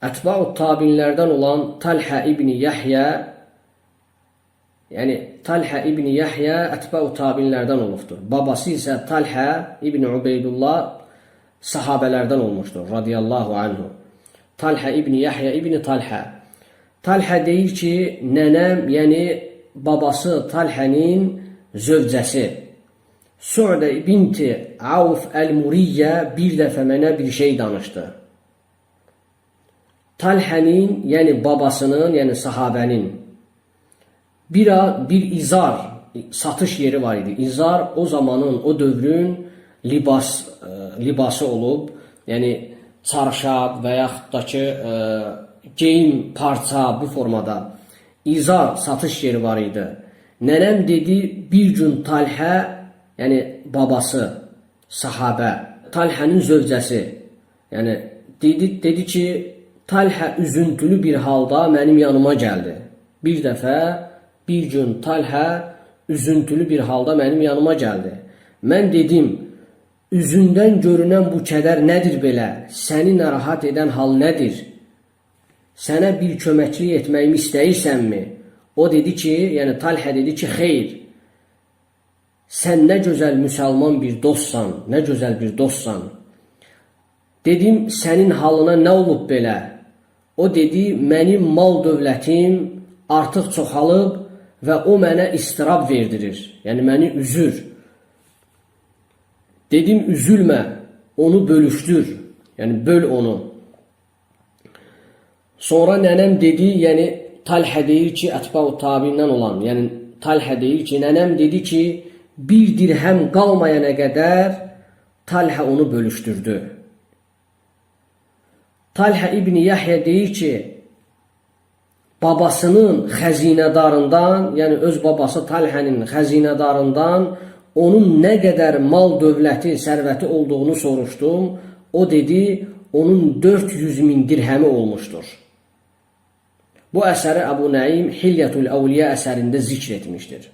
Ətba'u tabinlərdən olan Talhə İbni Yahya, yəni Talhə İbni Yahya ətba'u tabinlərdən olubdur. Babası isə Talhə İbni Ubeydullah sahabələrdən olmuşdur, radiyallahu anhu. Talhə İbni Yahya İbni Talhə. Talhə deyir ki, nənəm, yəni babası Talhənin zövcəsi Su'də binti Avf Əl-Muriyyə bir dəfə mənə bir şey danışdı. Talhənin, yəni babasının, yəni sahabənin bir izar satış yeri var idi. İzar o zamanın, o dövrün libası olub, yəni çarşab və yaxud da ki geyim, parça bu formada izar satış yeri var idi. Nənəm dedi, bir gün Talhə, yəni babası, sahabə, Talhənin zövcəsi, yəni dedi ki, Talhə üzüntülü bir halda mənim yanıma gəldi. Bir dəfə, bir gün Talhə üzüntülü bir halda mənim yanıma gəldi. Mən dedim, üzündən görünən bu kədər nədir belə? Səni narahat edən hal nədir? Sənə bir köməklik etməyimi istəyirsənmi? O dedi ki, yəni Talhə dedi ki, xeyr. Sən nə gözəl müsəlman bir dostsan, nə gözəl bir dostsan. Dedim, sənin halına nə olub belə? O dedi, mənim mal dövlətim artıq çoxalıb və o mənə istirab verdirir. Yəni, məni üzür. Dedim, üzülmə, onu bölüşdür. Yəni, böl onu. Sonra nənəm dedi, yəni Talhə deyir ki, ətba'u tabiindən olan, yəni Talhə deyir ki, nənəm dedi ki, bir dirhəm qalmayana qədər Talhə onu bölüşdürdü. Talhə İbni Yahya deyir ki, babasının xəzinədarından, yəni öz babası Talhənin xəzinədarından onun nə qədər mal dövləti, sərvəti olduğunu soruşdum. O dedi, onun 400.000 dirhəmi olmuşdur. Bu əsəri Əbu Nəim Hilyətül Əvliya əsərində zikr etmişdir.